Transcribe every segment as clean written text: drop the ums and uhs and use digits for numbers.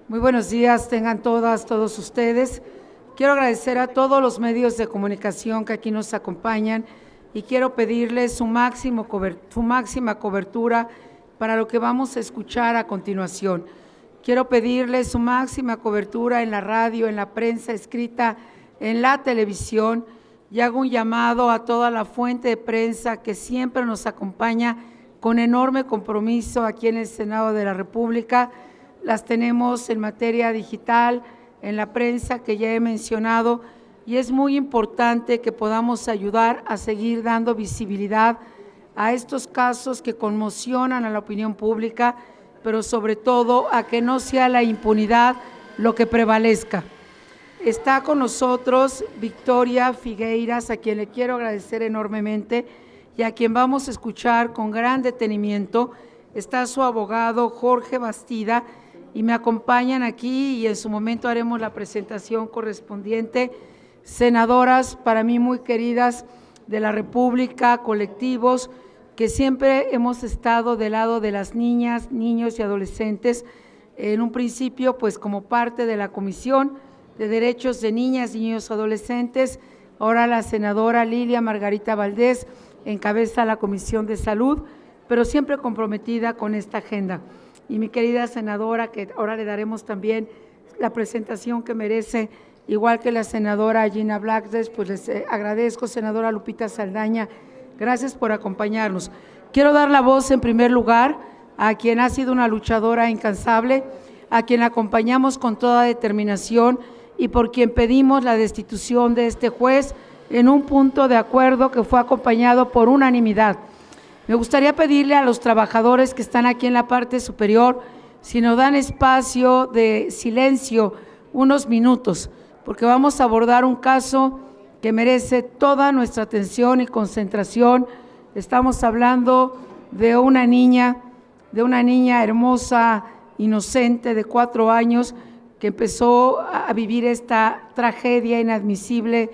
Muy buenos días, tengan todos ustedes. Quiero agradecer a todos los medios de comunicación que aquí nos acompañan y quiero pedirles su máxima cobertura para lo que vamos a escuchar a continuación. Quiero pedirles su máxima cobertura en la radio, en la prensa escrita, en la televisión, y hago un llamado a toda la fuente de prensa que siempre nos acompaña con enorme compromiso aquí en el Senado de la República. Las tenemos en materia digital, en la prensa que ya he mencionado, y es muy importante que podamos ayudar a seguir dando visibilidad a estos casos que conmocionan a la opinión pública, pero sobre todo a que no sea la impunidad lo que prevalezca. Está con nosotros Victoria Figueiras, a quien le quiero agradecer enormemente y a quien vamos a escuchar con gran detenimiento. Está su abogado Jorge Bastida y me acompañan aquí y en su momento haremos la presentación correspondiente. Senadoras para mí muy queridas de la República, colectivos que siempre hemos estado del lado de las niñas, niños y adolescentes, en un principio pues como parte de la Comisión de Derechos de Niñas, Niños y Adolescentes. Ahora la senadora Lilia Margarita Valdés encabeza la Comisión de Salud, pero siempre comprometida con esta agenda. Y mi querida senadora, que ahora le daremos también la presentación que merece, igual que la senadora Gina Blázquez, pues les agradezco, senadora Lupita Saldaña, gracias por acompañarnos. Quiero dar la voz en primer lugar a quien ha sido una luchadora incansable, a quien acompañamos con toda determinación y por quien pedimos la destitución de este juez en un punto de acuerdo que fue acompañado por unanimidad. Me gustaría pedirle a los trabajadores que están aquí en la parte superior, si nos dan espacio de silencio unos minutos, porque vamos a abordar un caso que merece toda nuestra atención y concentración. Estamos hablando de una niña hermosa, inocente, de 4 años, que empezó a vivir esta tragedia inadmisible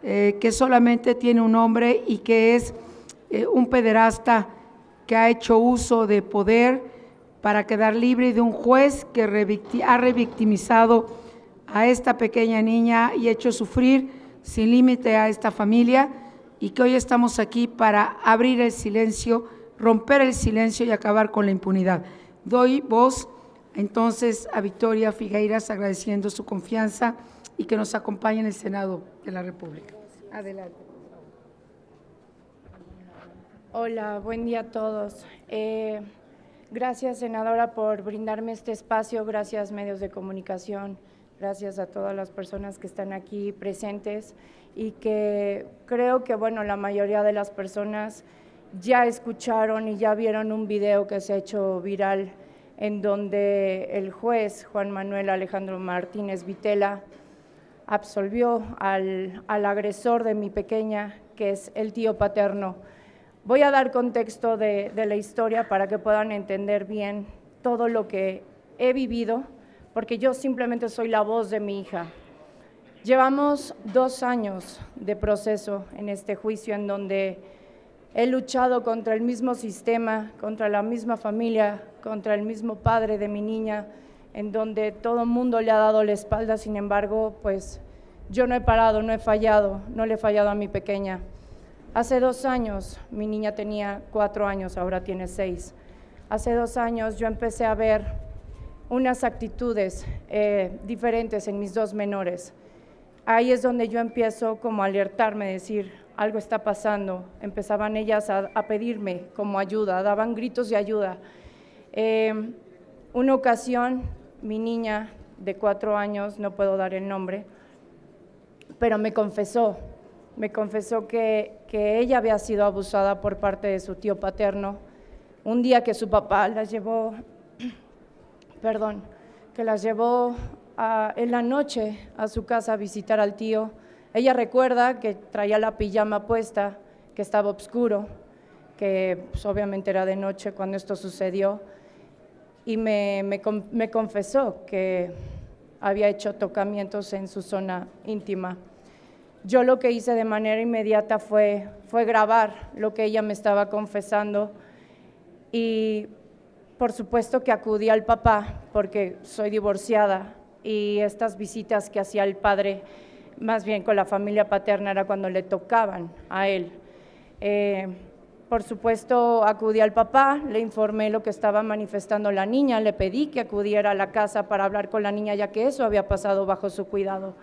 que solamente tiene un nombre y que es un pederasta que ha hecho uso de poder para quedar libre de un juez que ha revictimizado a esta pequeña niña y hecho sufrir sin límite a esta familia, y que hoy estamos aquí para abrir el silencio, romper el silencio y acabar con la impunidad. Doy voz entonces a Victoria Figueiras, agradeciendo su confianza y que nos acompañe en el Senado de la República. Adelante. Hola, buen día a todos. Gracias, senadora, por brindarme este espacio. Gracias, medios de comunicación. Gracias a todas las personas que están aquí presentes y que creo que, bueno, la mayoría de las personas ya escucharon y ya vieron un video que se ha hecho viral en donde el juez Juan Manuel Alejandro Martínez Vitela absolvió al agresor de mi pequeña, que es el tío paterno. Voy a dar contexto de la historia para que puedan entender bien todo lo que he vivido, porque yo simplemente soy la voz de mi hija. Llevamos 2 años de proceso en este juicio en donde he luchado contra el mismo sistema, contra la misma familia, contra el mismo padre de mi niña, en donde todo el mundo le ha dado la espalda. Sin embargo, pues yo no he parado, no he fallado, no le he fallado a mi pequeña. Hace 2 años, mi niña tenía 4 años, ahora tiene 6. Hace 2 años yo empecé a ver unas actitudes diferentes en mis 2 menores. Ahí es donde yo empiezo como a alertarme, decir, algo está pasando. Empezaban ellas a pedirme como ayuda, daban gritos de ayuda. Una ocasión, mi niña de 4 años, no puedo dar el nombre, pero me confesó que ella había sido abusada por parte de su tío paterno. Un día que su papá las llevó, en la noche a su casa a visitar al tío. Ella recuerda que traía la pijama puesta, que estaba oscuro, que pues, obviamente era de noche cuando esto sucedió, y me confesó que había hecho tocamientos en su zona íntima. Yo lo que hice de manera inmediata fue grabar lo que ella me estaba confesando, y por supuesto que acudí al papá porque soy divorciada y estas visitas que hacía el padre, más bien con la familia paterna, era cuando le tocaban a él. Por supuesto, acudí al papá, le informé lo que estaba manifestando la niña, le pedí que acudiera a la casa para hablar con la niña, ya que eso había pasado bajo su cuidado.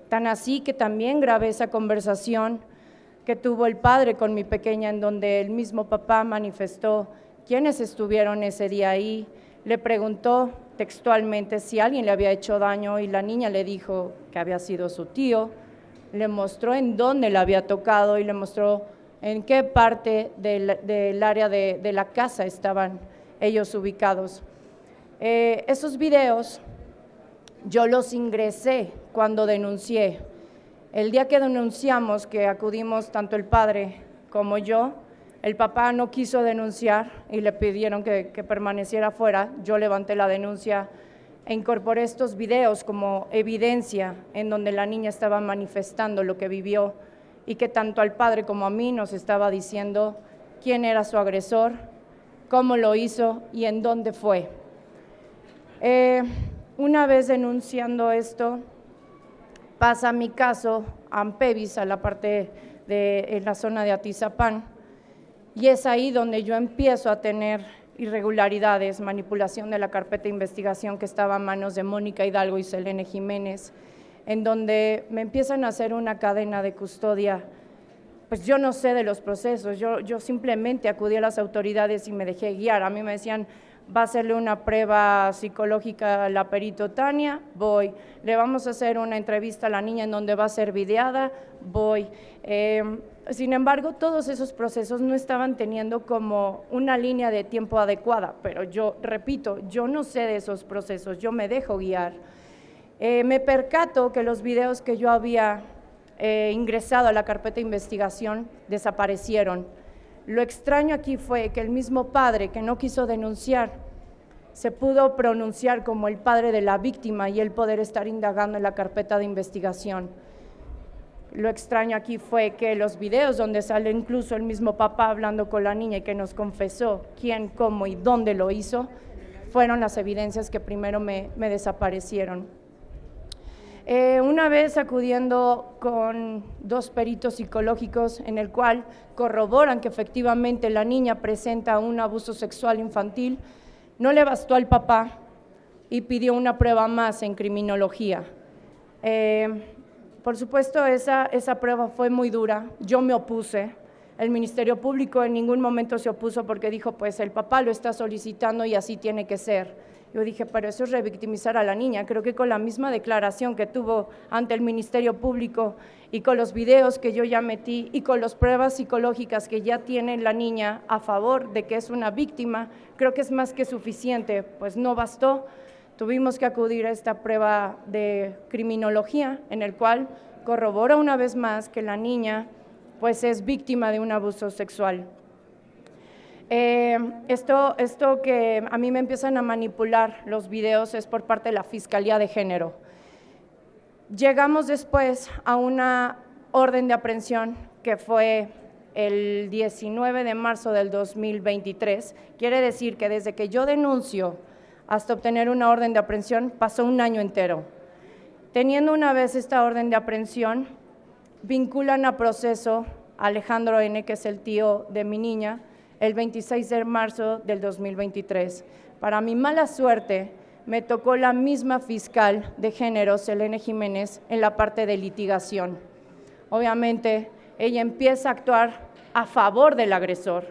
Tan así que también grabé esa conversación que tuvo el padre con mi pequeña, en donde el mismo papá manifestó quiénes estuvieron ese día ahí. Le preguntó textualmente si alguien le había hecho daño y la niña le dijo que había sido su tío. Le mostró en dónde le había tocado y le mostró en qué parte del área de la casa estaban ellos ubicados. Esos videos yo los ingresé cuando denuncié. El día que denunciamos, que acudimos tanto el padre como yo, el papá no quiso denunciar y le pidieron que permaneciera fuera. Yo levanté la denuncia e incorporé estos videos como evidencia en donde la niña estaba manifestando lo que vivió y que tanto al padre como a mí nos estaba diciendo quién era su agresor, cómo lo hizo y en dónde fue. Una vez denunciando esto, pasa mi caso a Ampevis, a la parte en la zona de Atizapán, y es ahí donde yo empiezo a tener irregularidades, manipulación de la carpeta de investigación que estaba a manos de Mónica Hidalgo y Selene Jiménez, en donde me empiezan a hacer una cadena de custodia. Pues yo no sé de los procesos, yo simplemente acudí a las autoridades y me dejé guiar. A mí me decían, va a hacerle una prueba psicológica a la perito Tania, voy. Le vamos a hacer una entrevista a la niña en donde va a ser videada, voy. Sin embargo, todos esos procesos no estaban teniendo como una línea de tiempo adecuada, pero yo repito, yo no sé de esos procesos, yo me dejo guiar. Me percato que los videos que yo había ingresado a la carpeta de investigación desaparecieron. Lo extraño aquí fue que el mismo padre que no quiso denunciar se pudo pronunciar como el padre de la víctima y él poder estar indagando en la carpeta de investigación. Lo extraño aquí fue que los videos donde sale incluso el mismo papá hablando con la niña y que nos confesó quién, cómo y dónde lo hizo, fueron las evidencias que primero me desaparecieron. Una vez acudiendo con 2 peritos psicológicos en el cual corroboran que efectivamente la niña presenta un abuso sexual infantil, no le bastó al papá y pidió una prueba más en criminología. Por supuesto, esa prueba fue muy dura, yo me opuse. El Ministerio Público en ningún momento se opuso porque dijo, pues el papá lo está solicitando y así tiene que ser. Yo dije, pero eso es revictimizar a la niña. Creo que con la misma declaración que tuvo ante el Ministerio Público y con los videos que yo ya metí y con las pruebas psicológicas que ya tiene la niña a favor de que es una víctima, creo que es más que suficiente. Pues no bastó, tuvimos que acudir a esta prueba de criminología en el cual corrobora una vez más que la niña pues es víctima de un abuso sexual. Esto que a mí me empiezan a manipular los videos es por parte de la Fiscalía de Género. Llegamos después a una orden de aprehensión que fue el 19 de marzo del 2023. Quiere decir que desde que yo denuncio hasta obtener una orden de aprehensión pasó un año entero. Teniendo una vez esta orden de aprehensión, vinculan a proceso a Alejandro N., que es el tío de mi niña, el 26 de marzo del 2023. Para mi mala suerte, me tocó la misma fiscal de género, Selene Jiménez, en la parte de litigación. Obviamente, ella empieza a actuar a favor del agresor.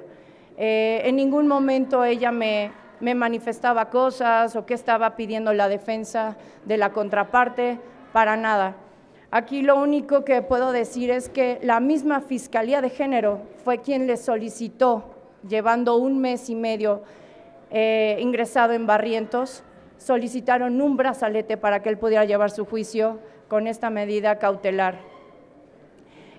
En ningún momento ella me manifestaba cosas o que estaba pidiendo la defensa de la contraparte, para nada. Aquí lo único que puedo decir es que la misma Fiscalía de Género fue quien le solicitó, llevando 1 mes y medio ingresado en Barrientos, solicitaron un brazalete para que él pudiera llevar su juicio con esta medida cautelar.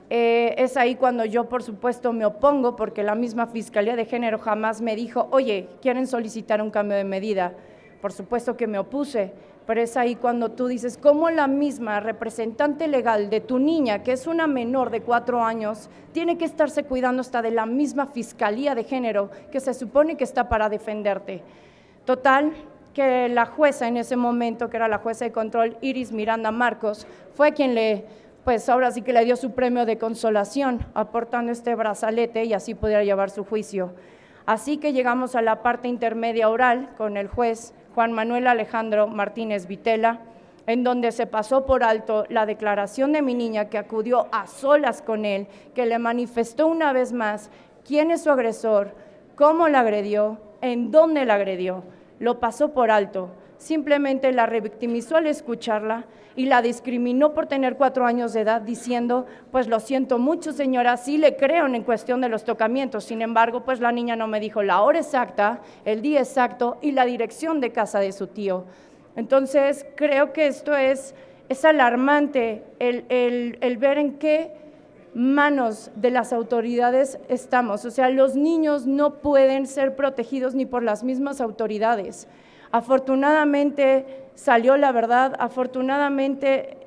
Es ahí cuando yo, por supuesto, me opongo, porque la misma Fiscalía de Género jamás me dijo, oye, ¿quieren solicitar un cambio de medida? Por supuesto que me opuse, pero es ahí cuando tú dices, ¿cómo la misma representante legal de tu niña, que es una menor de 4 años, tiene que estarse cuidando hasta de la misma Fiscalía de Género, que se supone que está para defenderte? Total, que la jueza en ese momento, que era la jueza de control, Iris Miranda Marcos, fue quien pues ahora sí que le dio su premio de consolación, aportando este brazalete y así pudiera llevar su juicio. Así que llegamos a la parte intermedia oral con el juez Juan Manuel Alejandro Martínez Vitela, en donde se pasó por alto la declaración de mi niña, que acudió a solas con él, que le manifestó una vez más quién es su agresor, cómo la agredió, en dónde la agredió. Lo pasó por alto, simplemente la revictimizó al escucharla y la discriminó por tener 4 años de edad, diciendo, pues lo siento mucho señora, sí le creo en cuestión de los tocamientos, sin embargo, pues la niña no me dijo la hora exacta, el día exacto y la dirección de casa de su tío. Entonces, creo que esto es alarmante, el ver en qué manos de las autoridades estamos. O sea, los niños no pueden ser protegidos ni por las mismas autoridades. Afortunadamente salió la verdad, afortunadamente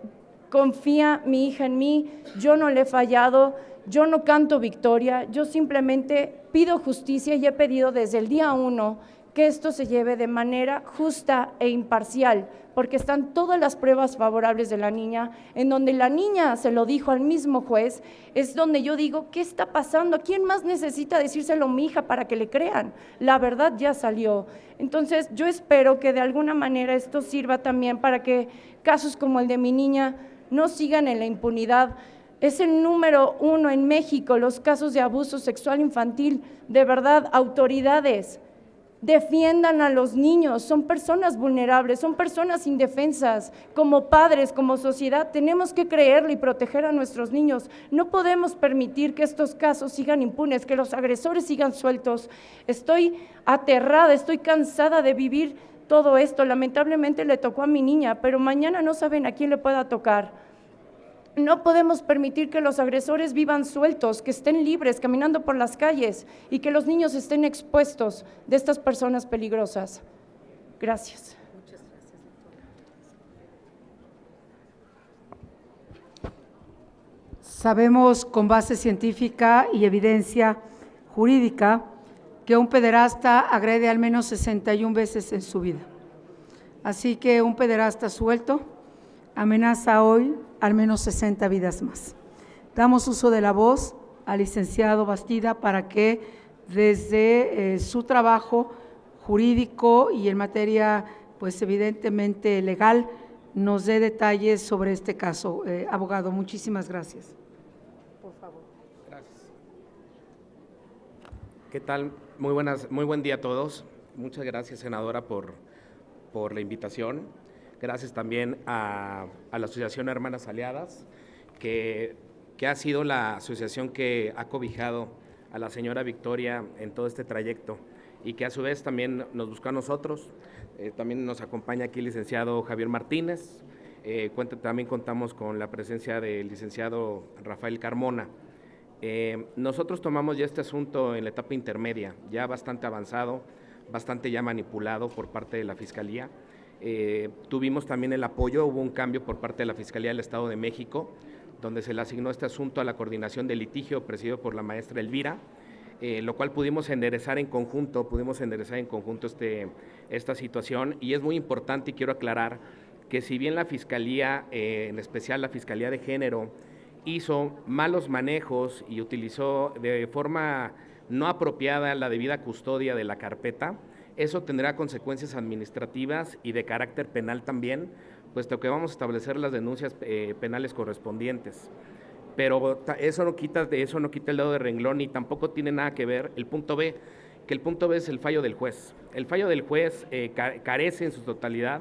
confía mi hija en mí, yo no le he fallado, yo no canto victoria, yo simplemente pido justicia y he pedido desde el día 1 que esto se lleve de manera justa e imparcial, porque están todas las pruebas favorables de la niña, en donde la niña se lo dijo al mismo juez, es donde yo digo, ¿qué está pasando? ¿Quién más necesita decírselo a mi hija para que le crean? La verdad ya salió. Entonces, yo espero que de alguna manera esto sirva también para que casos como el de mi niña no sigan en la impunidad. Es el número 1 en México, los casos de abuso sexual infantil. De verdad, autoridades, defiendan a los niños, son personas vulnerables, son personas indefensas. Como padres, como sociedad, tenemos que creerle y proteger a nuestros niños. No podemos permitir que estos casos sigan impunes, que los agresores sigan sueltos. Estoy aterrada, estoy cansada de vivir todo esto. Lamentablemente le tocó a mi niña, pero mañana no saben a quién le pueda tocar. No podemos permitir que los agresores vivan sueltos, que estén libres, caminando por las calles y que los niños estén expuestos de estas personas peligrosas. Gracias. Muchas gracias, doctora. Sabemos con base científica y evidencia jurídica que un pederasta agrede al menos 61 veces en su vida. Así que un pederasta suelto amenaza hoy al menos 60 vidas más. Damos uso de la voz al licenciado Bastida para que desde su trabajo jurídico y en materia, pues evidentemente legal, nos dé detalles sobre este caso. Abogado, muchísimas gracias. Por favor. Gracias. ¿Qué tal? Muy buen día a todos. Muchas gracias, senadora, por la invitación. Gracias también a la Asociación Hermanas Aliadas, que ha sido la asociación que ha cobijado a la señora Victoria en todo este trayecto y que a su vez también nos buscó a nosotros. También nos acompaña aquí el licenciado Javier Martínez. También contamos con la presencia del licenciado Rafael Carmona. Nosotros tomamos ya este asunto en la etapa intermedia, ya bastante avanzado, bastante ya manipulado por parte de la Fiscalía. Tuvimos también el apoyo, hubo un cambio por parte de la Fiscalía del Estado de México, donde se le asignó este asunto a la coordinación de litigio presidido por la maestra Elvira, lo cual pudimos enderezar en conjunto esta situación. Y es muy importante, y quiero aclarar, que si bien la Fiscalía, en especial la Fiscalía de Género, hizo malos manejos y utilizó de forma no apropiada la debida custodia de la carpeta, eso tendrá consecuencias administrativas y de carácter penal también, puesto que vamos a establecer las denuncias penales correspondientes. Pero eso no quita el dedo de renglón y tampoco tiene nada que ver el punto B, que el punto B es el fallo del juez. El fallo del juez carece en su totalidad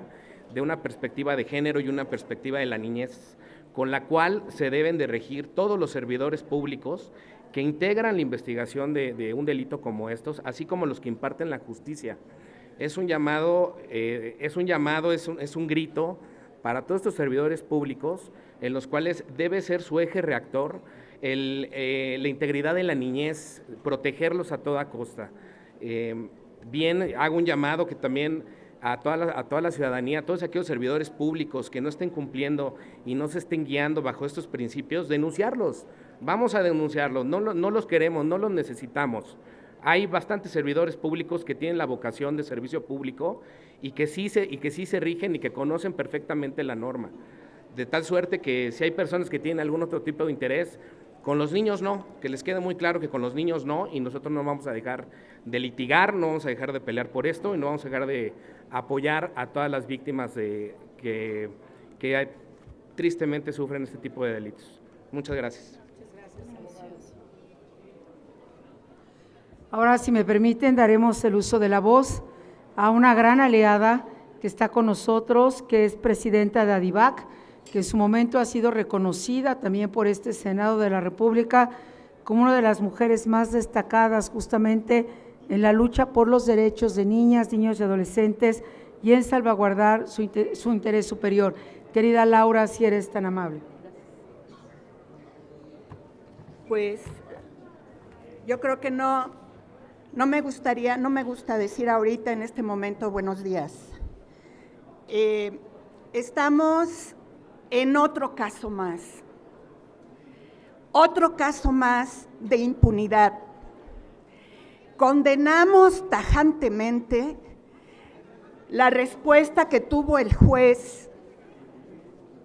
de una perspectiva de género y una perspectiva de la niñez, con la cual se deben de regir todos los servidores públicos que integran la investigación de un delito como estos, así como los que imparten la justicia. Es un grito para todos estos servidores públicos, en los cuales debe ser su eje reactor la integridad de la niñez, protegerlos a toda costa. Hago un llamado que también a toda la ciudadanía, a todos aquellos servidores públicos que no estén cumpliendo y no se estén guiando bajo estos principios, denunciarlos. Vamos a denunciarlos, no los queremos, no los necesitamos. hay bastantes servidores públicos que tienen la vocación de servicio público y que sí se rigen y que conocen perfectamente la norma. De tal suerte que si hay personas que tienen algún otro tipo de interés, con los niños no, que les quede muy claro que con los niños no, y nosotros no vamos a dejar de litigar, no vamos a dejar de pelear por esto y no vamos a dejar de apoyar a todas las víctimas que tristemente sufren este tipo de delitos. Muchas gracias. Ahora, si me permiten, daremos el uso de la voz a una gran aliada que está con nosotros, que es presidenta de ADIVAC, que en su momento ha sido reconocida también por este Senado de la República como una de las mujeres más destacadas justamente en la lucha por los derechos de niñas, niños y adolescentes y en salvaguardar su interés superior. Querida Laura, si eres tan amable. Pues yo creo que no me gusta decir ahorita en este momento buenos días. Estamos en otro caso más de impunidad. Condenamos tajantemente la respuesta que tuvo el juez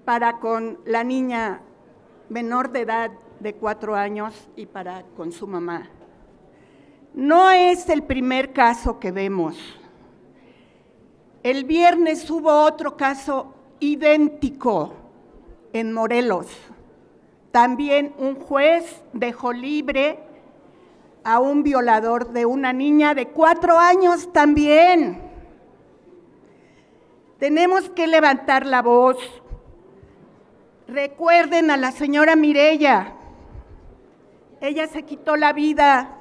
para con la niña menor de edad de 4 años y para con su mamá. No es el primer caso que vemos. El viernes hubo otro caso idéntico en Morelos. También un juez dejó libre a un violador de una niña de 4 años también. Tenemos que levantar la voz. Recuerden a la señora Mireya. Ella se quitó la vida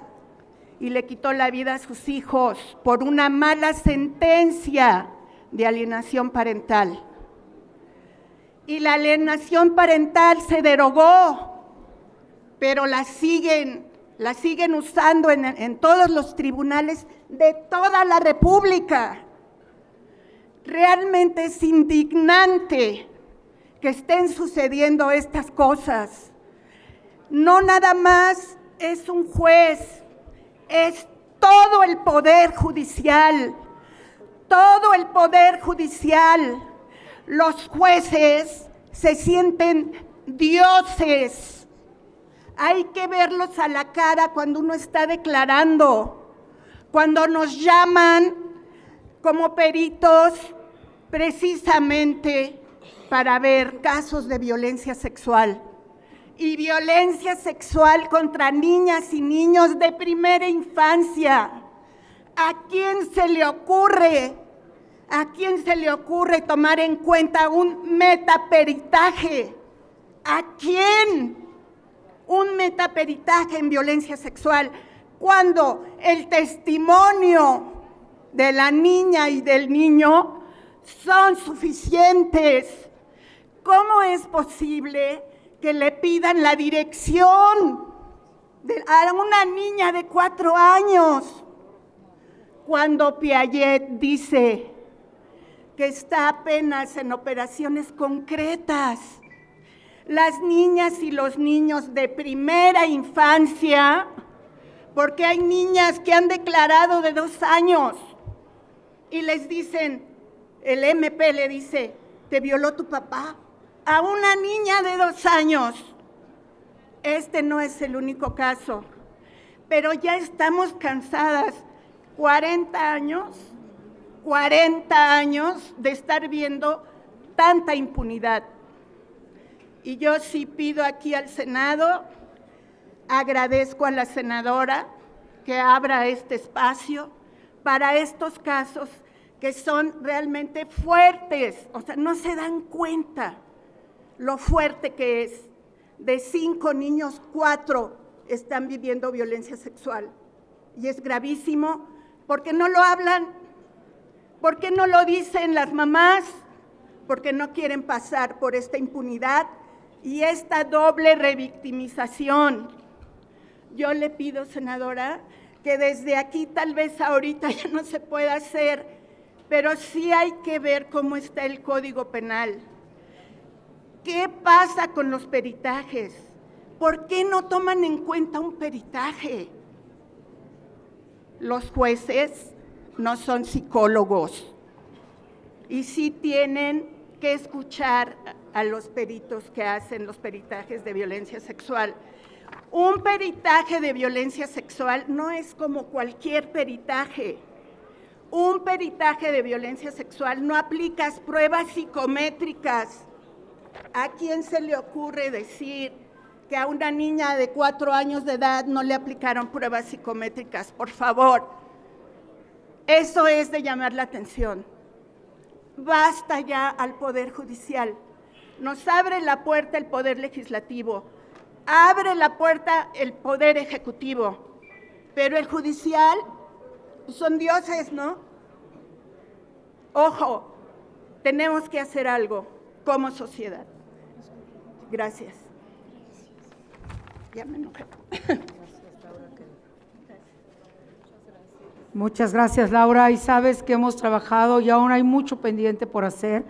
y le quitó la vida a sus hijos por una mala sentencia de alienación parental. Y la alienación parental se derogó, pero la siguen usando en todos los tribunales de toda la República. Realmente es indignante que estén sucediendo estas cosas. No nada más es un juez, es todo el Poder Judicial, todo el Poder Judicial. Los jueces se sienten dioses. Hay que verlos a la cara cuando uno está declarando, cuando nos llaman como peritos precisamente para ver casos de violencia sexual. Y violencia sexual contra niñas y niños de primera infancia. ¿A quién se le ocurre? ¿A quién se le ocurre tomar en cuenta un metaperitaje? ¿A quién? Un metaperitaje en violencia sexual, cuando el testimonio de la niña y del niño son suficientes. ¿Cómo es posible que le pidan la dirección a una niña de 4 años, cuando Piaget dice que está apenas en operaciones concretas? Las niñas y los niños de primera infancia, porque hay niñas que han declarado de 2 años y les dicen, el MP le dice, ¿te violó tu papá? A una niña de 2 años. Este no es el único caso, pero ya estamos cansadas, 40 años de estar viendo tanta impunidad. Y yo sí pido aquí al Senado, agradezco a la senadora que abra este espacio para estos casos que son realmente fuertes, o sea, no se dan cuenta lo fuerte que es. De 5 niños, 4 están viviendo violencia sexual. Y es gravísimo, porque no lo hablan, porque no lo dicen las mamás, porque no quieren pasar por esta impunidad y esta doble revictimización. Yo le pido, senadora, que desde aquí, tal vez ahorita ya no se pueda hacer, pero sí hay que ver cómo está el Código Penal. ¿Qué pasa con los peritajes? ¿Por qué no toman en cuenta un peritaje? los jueces no son psicólogos y sí tienen que escuchar a los peritos que hacen los peritajes de violencia sexual. Un peritaje de violencia sexual no es como cualquier peritaje. Un peritaje de violencia sexual no aplicas pruebas psicométricas. ¿A quién se le ocurre decir que a una niña de 4 años de edad no le aplicaron pruebas psicométricas? Por favor, eso es de llamar la atención. Basta ya al Poder Judicial. Nos abre la puerta el Poder Legislativo, abre la puerta el Poder Ejecutivo, pero el Judicial son dioses, ¿no? Ojo, tenemos que hacer algo como sociedad. Gracias. Ya me enojé. Muchas gracias, Laura. Y sabes que hemos trabajado y aún hay mucho pendiente por hacer,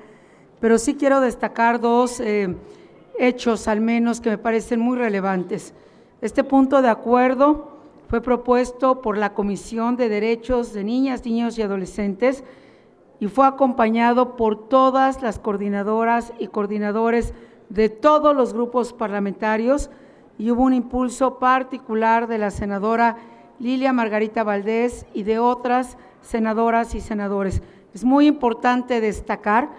pero sí quiero destacar dos hechos al menos que me parecen muy relevantes. Este punto de acuerdo fue propuesto por la Comisión de Derechos de Niñas, Niños y Adolescentes y fue acompañado por todas las coordinadoras y coordinadores de todos los grupos parlamentarios y hubo un impulso particular de la senadora Lilia Margarita Valdés y de otras senadoras y senadores. Es muy importante destacar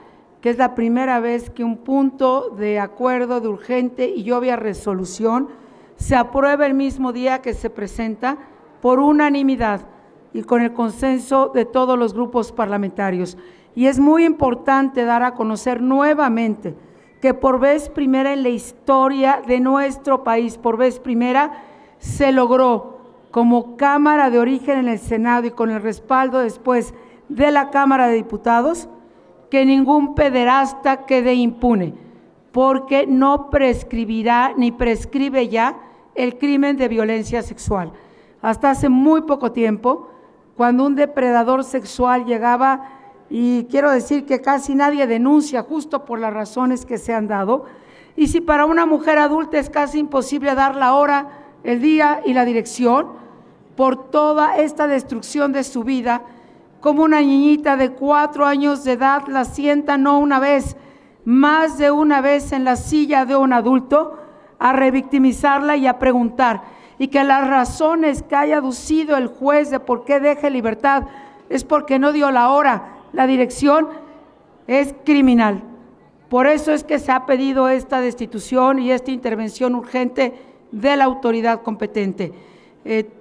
que es la primera vez que un punto de acuerdo de urgente y obvia resolución se aprueba el mismo día que se presenta por unanimidad y con el consenso de todos los grupos parlamentarios. Y es muy importante dar a conocer nuevamente que por vez primera en la historia de nuestro país, por vez primera, se logró como Cámara de Origen en el Senado y con el respaldo después de la Cámara de Diputados, que ningún pederasta quede impune, porque no prescribirá ni prescribe ya el crimen de violencia sexual. Hasta hace muy poco tiempo, cuando un depredador sexual llegaba, y quiero decir que casi nadie denuncia justo por las razones que se han dado, y si para una mujer adulta es casi imposible dar la hora, el día y la dirección, por toda esta destrucción de su vida, como una niñita de 4 años de edad la sienta no una vez, más de una vez en la silla de un adulto, a revictimizarla y a preguntar, y que las razones que haya aducido el juez de por qué deje libertad es porque no dio la hora, la dirección, es criminal. Por eso es que se ha pedido esta destitución y esta intervención urgente de la autoridad competente.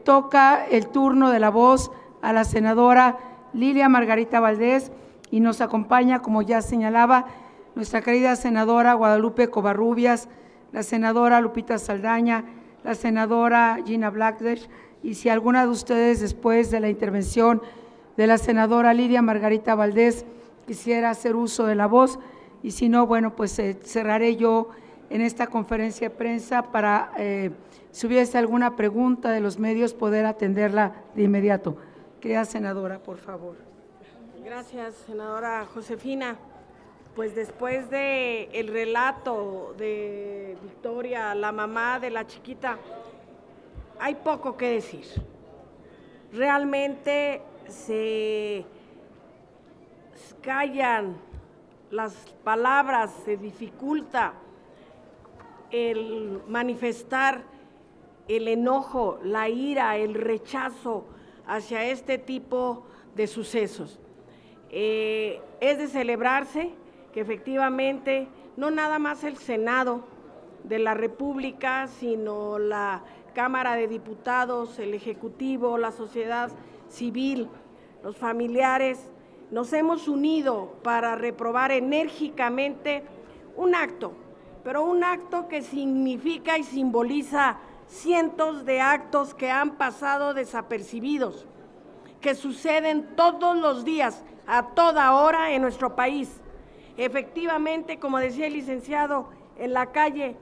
Toca el turno de la voz a la senadora Lilia Margarita Valdés y nos acompaña, como ya señalaba, nuestra querida senadora Guadalupe Covarrubias, la senadora Lupita Saldaña, la senadora Gina Blackledge, y si alguna de ustedes después de la intervención de la senadora Lilia Margarita Valdés quisiera hacer uso de la voz, y si no, bueno, pues cerraré yo en esta conferencia de prensa para, si hubiese alguna pregunta de los medios, poder atenderla de inmediato. Querida senadora, por favor. Gracias, senadora Josefina. Pues después de el relato de Victoria, la mamá de la chiquita, hay poco que decir. Realmente se callan las palabras, se dificulta el manifestar el enojo, la ira, el rechazo hacia este tipo de sucesos. Es de celebrarse que efectivamente no nada más el Senado de la República, sino la Cámara de Diputados, el Ejecutivo, la sociedad civil, los familiares, nos hemos unido para reprobar enérgicamente un acto, pero un acto que significa y simboliza cientos de actos que han pasado desapercibidos, que suceden todos los días, a toda hora en nuestro país. Efectivamente, como decía el licenciado, en la calle,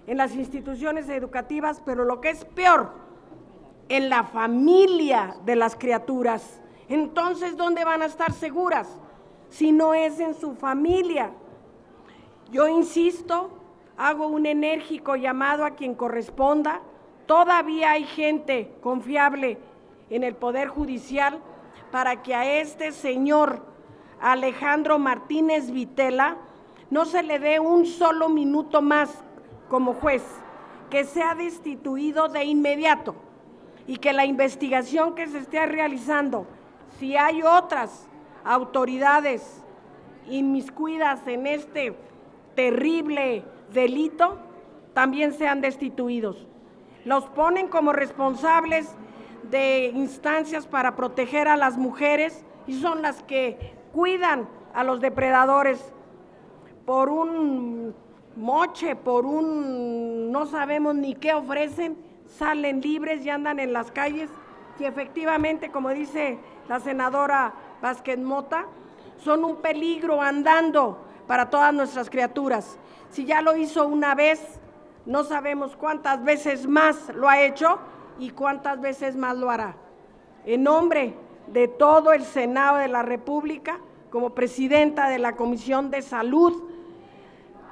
en las instituciones educativas, pero lo que es peor, en la familia de las criaturas. Entonces, ¿dónde van a estar seguras si no es en su familia? Yo insisto, hago un enérgico llamado a quien corresponda. Todavía hay gente confiable en el Poder Judicial para que a este señor Alejandro Martínez Vitela no se le dé un solo minuto más como juez, que sea destituido de inmediato y que la investigación que se esté realizando, si hay otras autoridades inmiscuidas en este terrible delito, también sean destituidos. Los ponen como responsables de instancias para proteger a las mujeres y son las que cuidan a los depredadores por un moche, por un no sabemos ni qué ofrecen, salen libres y andan en las calles y efectivamente, como dice la senadora Vázquez Mota, son un peligro andando para todas nuestras criaturas. Si ya lo hizo una vez, no sabemos cuántas veces más lo ha hecho y cuántas veces más lo hará. En nombre de todo el Senado de la República, como presidenta de la Comisión de Salud,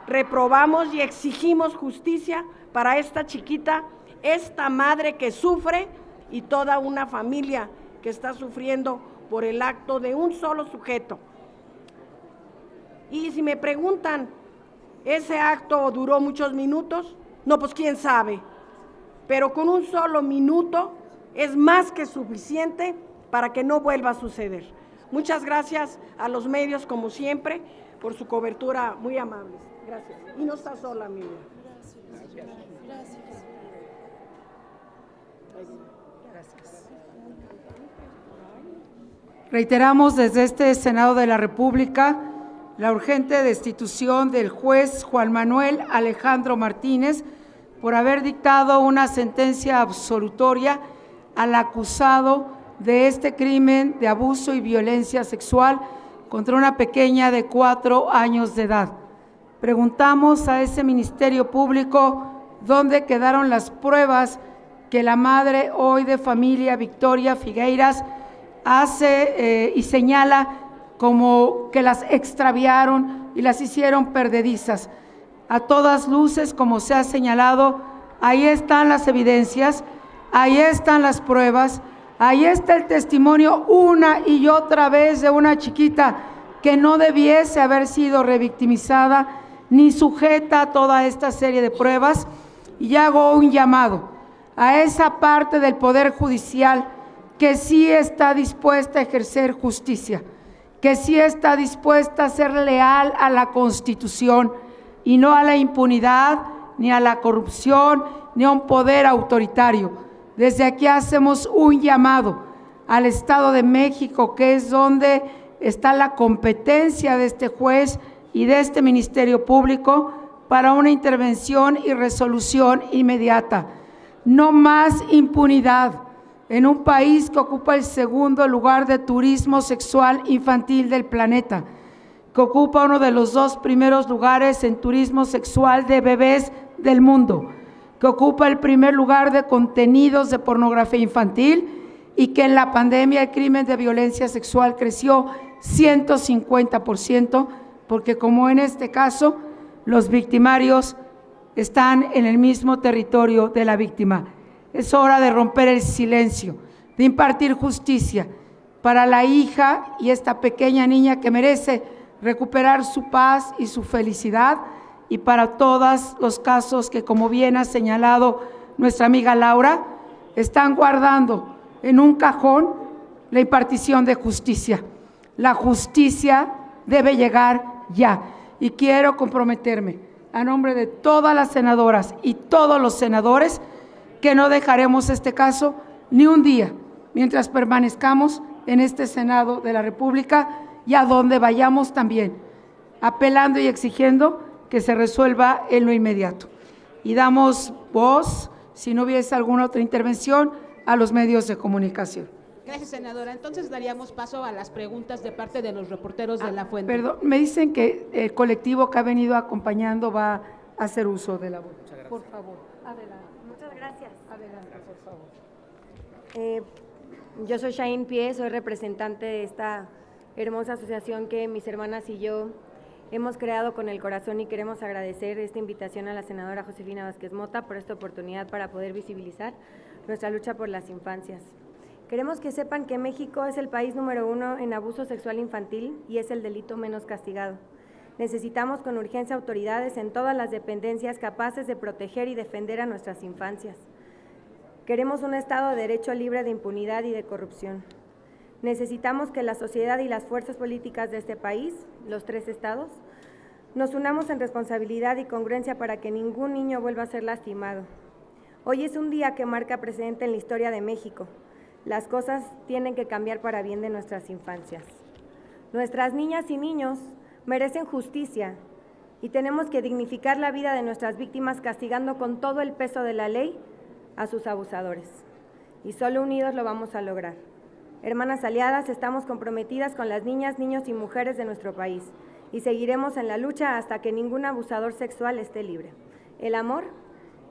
reprobamos y exigimos justicia para esta chiquita, esta madre que sufre y toda una familia que está sufriendo por el acto de un solo sujeto. Y si me preguntan, ¿ese acto duró muchos minutos? No, pues quién sabe, pero con un solo minuto es más que suficiente para que no vuelva a suceder. Muchas gracias a los medios, como siempre, por su cobertura muy amable. Gracias. Y no está sola, mi vida. Gracias. Reiteramos desde este Senado de la República la urgente destitución del juez Juan Manuel Alejandro Martínez por haber dictado una sentencia absolutoria al acusado de este crimen de abuso y violencia sexual contra una pequeña de 4 años de edad. Preguntamos a ese Ministerio Público dónde quedaron las pruebas que la madre hoy de familia, Victoria Figueiras, hace y señala como que las extraviaron y las hicieron perdedizas. A todas luces, como se ha señalado, ahí están las evidencias, ahí están las pruebas, ahí está el testimonio una y otra vez de una chiquita que no debiese haber sido revictimizada ni sujeta a toda esta serie de pruebas. Y hago un llamado a esa parte del Poder Judicial que sí está dispuesta a ejercer justicia, que sí está dispuesta a ser leal a la Constitución y no a la impunidad, ni a la corrupción, ni a un poder autoritario. Desde aquí hacemos un llamado al Estado de México, que es donde está la competencia de este juez y de este Ministerio Público, para una intervención y resolución inmediata. No más impunidad en un país que ocupa el 2º lugar de turismo sexual infantil del planeta, que ocupa uno de los 2 primeros lugares en turismo sexual de bebés del mundo, que ocupa el primer lugar de contenidos de pornografía infantil y que en la pandemia el crimen de violencia sexual creció 150%, porque como en este caso, los victimarios están en el mismo territorio de la víctima. Es hora de romper el silencio, de impartir justicia para la hija y esta pequeña niña que merece recuperar su paz y su felicidad, y para todos los casos que, como bien ha señalado nuestra amiga Laura, están guardando en un cajón la impartición de justicia. La justicia debe llegar ya. Y quiero comprometerme a nombre de todas las senadoras y todos los senadores que no dejaremos este caso ni un día mientras permanezcamos en este Senado de la República, y a donde vayamos también, apelando y exigiendo que se resuelva en lo inmediato. Y damos voz, si no hubiese alguna otra intervención, a los medios de comunicación. Gracias, senadora. Entonces daríamos paso a las preguntas de parte de los reporteros de La Fuente. Perdón, me dicen que el colectivo que ha venido acompañando va a hacer uso de la voz. Por favor, adelante. Muchas gracias. Adelante, por favor. Yo soy Shain Pie, soy representante de esta hermosa asociación que mis hermanas y yo hemos creado con el corazón, y queremos agradecer esta invitación a la senadora Josefina Vázquez Mota por esta oportunidad para poder visibilizar nuestra lucha por las infancias. Queremos que sepan que México es el país número 1 en abuso sexual infantil y es el delito menos castigado. Necesitamos con urgencia autoridades en todas las dependencias capaces de proteger y defender a nuestras infancias. Queremos un Estado de Derecho libre de impunidad y de corrupción. Necesitamos que la sociedad y las fuerzas políticas de este país, los 3 estados, nos unamos en responsabilidad y congruencia para que ningún niño vuelva a ser lastimado. Hoy es un día que marca precedente en la historia de México. Las cosas tienen que cambiar para bien de nuestras infancias. Nuestras niñas y niños merecen justicia y tenemos que dignificar la vida de nuestras víctimas castigando con todo el peso de la ley a sus abusadores. Y solo unidos lo vamos a lograr. Hermanas aliadas, estamos comprometidas con las niñas, niños y mujeres de nuestro país y seguiremos en la lucha hasta que ningún abusador sexual esté libre. El amor,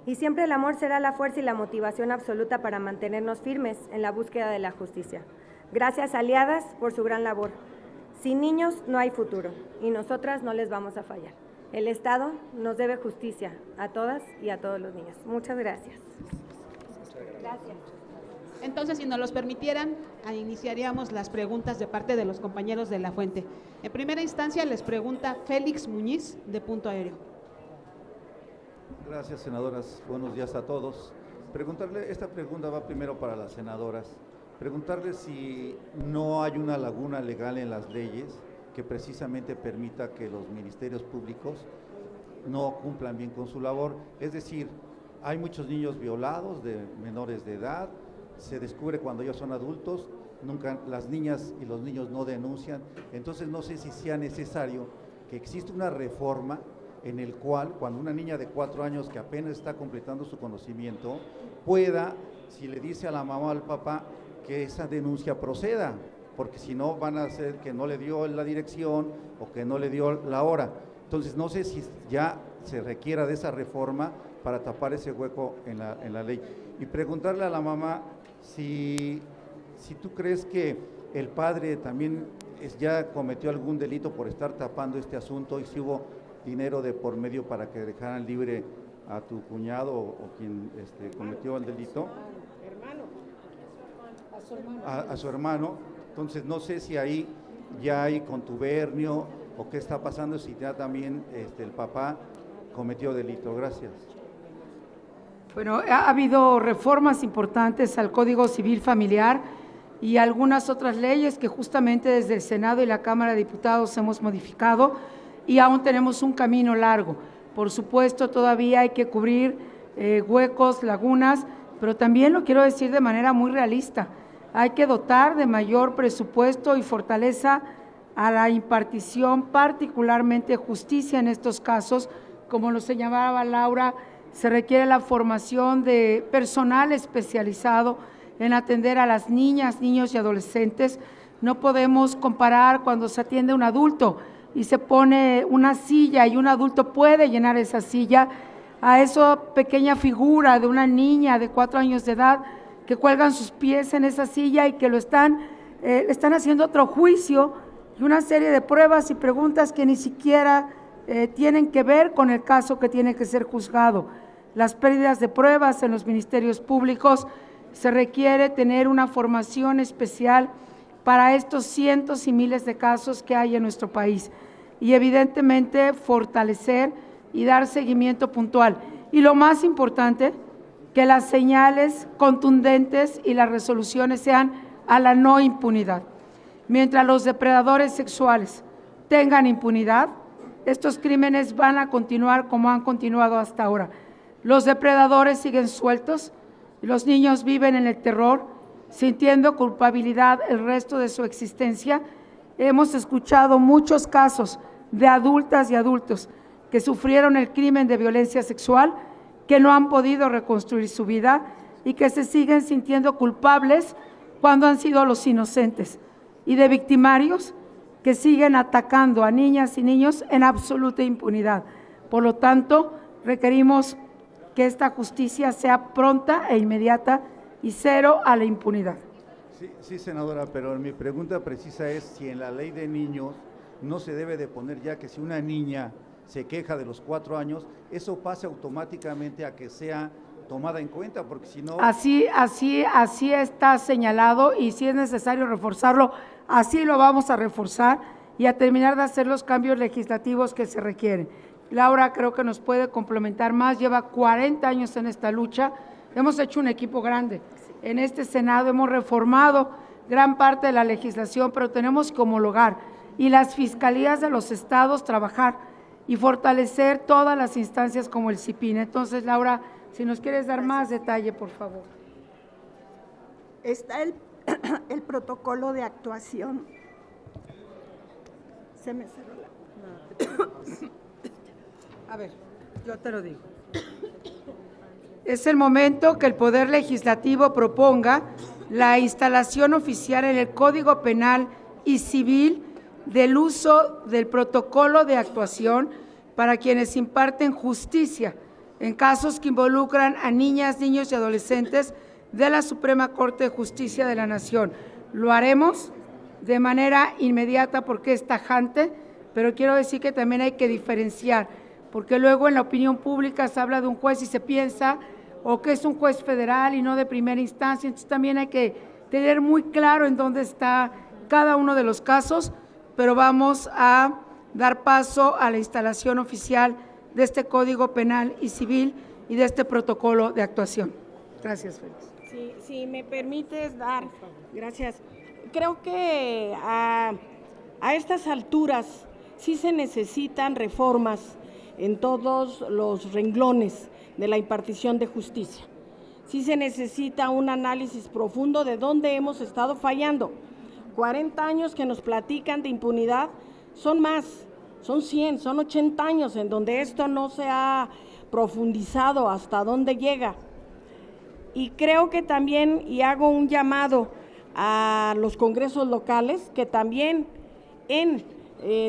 y siempre el amor será la fuerza y la motivación absoluta para mantenernos firmes en la búsqueda de la justicia. Gracias, aliadas, por su gran labor. Sin niños no hay futuro y nosotras no les vamos a fallar. El Estado nos debe justicia a todas y a todos los niños. Muchas gracias. Gracias. Entonces, si nos los permitieran, iniciaríamos las preguntas de parte de los compañeros de La Fuente. En primera instancia, les pregunta Félix Muñiz, de Punto Aéreo. Gracias, senadoras. Buenos días a todos. Esta pregunta va primero para las senadoras. Preguntarle si no hay una laguna legal en las leyes que precisamente permita que los ministerios públicos no cumplan bien con su labor. Es decir, hay muchos niños violados de menores de edad, se descubre cuando ellos son adultos, nunca las niñas y los niños no denuncian. Entonces no sé si sea necesario que exista una reforma en el cual cuando una niña de 4 años que apenas está completando su conocimiento pueda, si le dice a la mamá o al papá, que esa denuncia proceda, porque si no van a hacer que no le dio la dirección o que no le dio la hora. Entonces no sé si ya se requiera de esa reforma para tapar ese hueco en la ley. Y preguntarle a la mamá si tú crees que el padre también ya cometió algún delito por estar tapando este asunto y si hubo dinero de por medio para que dejaran libre a tu cuñado o quien cometió el delito. A su hermano. Entonces no sé si ahí ya hay contubernio o qué está pasando, si ya también el papá cometió delito. Gracias. Bueno, ha habido reformas importantes al Código Civil Familiar y algunas otras leyes que justamente desde el Senado y la Cámara de Diputados hemos modificado y aún tenemos un camino largo. Por supuesto, todavía hay que cubrir huecos, lagunas, pero también lo quiero decir de manera muy realista. Hay que dotar de mayor presupuesto y fortaleza a la impartición, particularmente justicia en estos casos. Como lo señalaba Laura, se requiere la formación de personal especializado en atender a las niñas, niños y adolescentes. No podemos comparar cuando se atiende a un adulto y se pone una silla y un adulto puede llenar esa silla, a esa pequeña figura de una niña de 4 años de edad que cuelgan sus pies en esa silla y que le están haciendo otro juicio y una serie de pruebas y preguntas que ni siquiera tienen que ver con el caso que tiene que ser juzgado. Las pérdidas de pruebas en los ministerios públicos, se requiere tener una formación especial para estos cientos y miles de casos que hay en nuestro país y evidentemente fortalecer y dar seguimiento puntual. Y lo más importante, que las señales contundentes y las resoluciones sean a la no impunidad. Mientras los depredadores sexuales tengan impunidad, estos crímenes van a continuar como han continuado hasta ahora. Los depredadores siguen sueltos y los niños viven en el terror, sintiendo culpabilidad el resto de su existencia. Hemos escuchado muchos casos de adultas y adultos que sufrieron el crimen de violencia sexual, que no han podido reconstruir su vida y que se siguen sintiendo culpables cuando han sido los inocentes, y de victimarios que siguen atacando a niñas y niños en absoluta impunidad. Por lo tanto, requerimos que esta justicia sea pronta e inmediata y cero a la impunidad. Sí, senadora, pero mi pregunta precisa es si en la ley de niños no se debe de poner ya que si una niña se queja de los 4 años, eso pase automáticamente a que sea tomada en cuenta, porque si no… Así está señalado, y si es necesario reforzarlo, así lo vamos a reforzar y a terminar de hacer los cambios legislativos que se requieren. Laura creo que nos puede complementar más, lleva 40 años en esta lucha, hemos hecho un equipo grande. En este Senado hemos reformado gran parte de la legislación, pero tenemos que homologar y las fiscalías de los estados trabajar y fortalecer todas las instancias como el CIPIN. Entonces, Laura, si nos quieres dar más detalle, por favor. Está el protocolo de actuación. Se me cerró la… A ver, yo te lo digo. Es el momento que el Poder Legislativo proponga la instalación oficial en el Código Penal y Civil del uso del protocolo de actuación para quienes imparten justicia en casos que involucran a niñas, niños y adolescentes de la Suprema Corte de Justicia de la Nación. Lo haremos de manera inmediata porque es tajante, pero quiero decir que también hay que diferenciar, porque luego en la opinión pública se habla de un juez y se piensa o que es un juez federal y no de primera instancia, entonces también hay que tener muy claro en dónde está cada uno de los casos, pero vamos a dar paso a la instalación oficial de este Código Penal y Civil y de este protocolo de actuación. Gracias, Félix. Si me permites dar, gracias. Creo que a estas alturas sí se necesitan reformas en todos los renglones de la impartición de justicia. Sí se necesita un análisis profundo de dónde hemos estado fallando. 40 años que nos platican de impunidad, son más, son 100, son 80 años en donde esto no se ha profundizado hasta dónde llega. Y creo que también, y hago un llamado a los congresos locales, que también en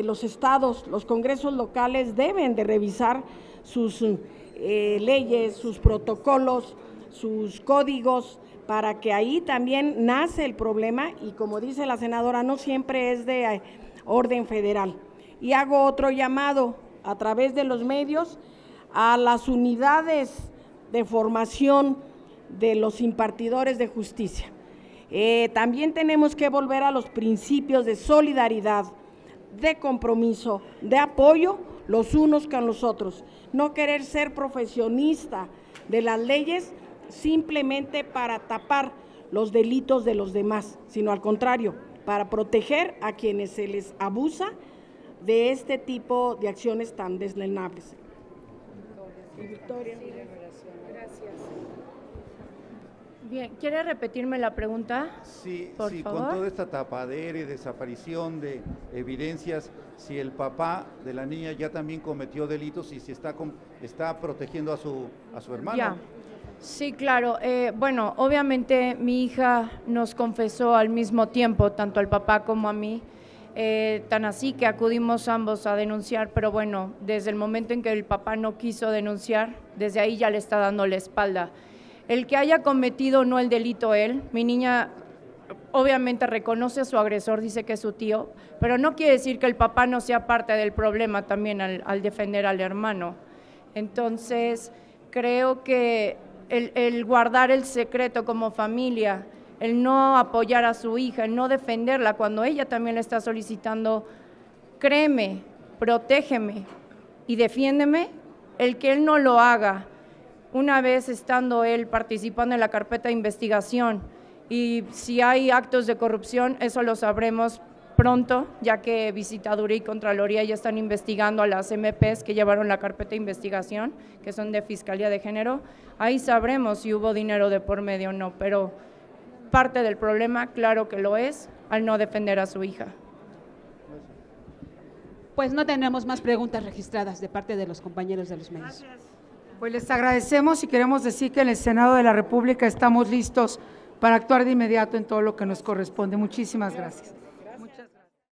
los estados, los congresos locales deben de revisar sus leyes, sus protocolos, sus códigos, para que ahí también nace el problema y como dice la senadora, no siempre es de orden federal. Y hago otro llamado a través de los medios a las unidades de formación de los impartidores de justicia. También tenemos que volver a los principios de solidaridad, de compromiso, de apoyo los unos con los otros. No querer ser profesionista de las leyes simplemente para tapar los delitos de los demás, sino al contrario, para proteger a quienes se les abusa de este tipo de acciones tan deslenables. Victoria. Gracias. Bien, ¿quiere repetirme la pregunta? Sí, por favor. Con toda esta tapadera y desaparición de evidencias, si el papá de la niña ya también cometió delitos y si está protegiendo a su hermano. Ya. Sí, claro. Bueno, obviamente mi hija nos confesó al mismo tiempo, tanto al papá como a mí, tan así que acudimos ambos a denunciar, pero bueno, desde el momento en que el papá no quiso denunciar, desde ahí ya le está dando la espalda. El que haya cometido no el delito él, mi niña obviamente reconoce a su agresor, dice que es su tío, pero no quiere decir que el papá no sea parte del problema también al defender al hermano. Entonces, creo que el guardar el secreto como familia, el no apoyar a su hija, el no defenderla cuando ella también le está solicitando, créeme, protégeme y defiéndeme, el que él no lo haga, una vez estando él participando en la carpeta de investigación y si hay actos de corrupción, eso lo sabremos pronto, ya que Visitaduría y Contraloría ya están investigando a las MPs que llevaron la carpeta de investigación, que son de Fiscalía de Género, ahí sabremos si hubo dinero de por medio o no, pero parte del problema, claro que lo es, al no defender a su hija. Pues no tenemos más preguntas registradas de parte de los compañeros de los medios. Gracias. Pues les agradecemos y queremos decir que en el Senado de la República estamos listos para actuar de inmediato en todo lo que nos corresponde. Muchísimas gracias.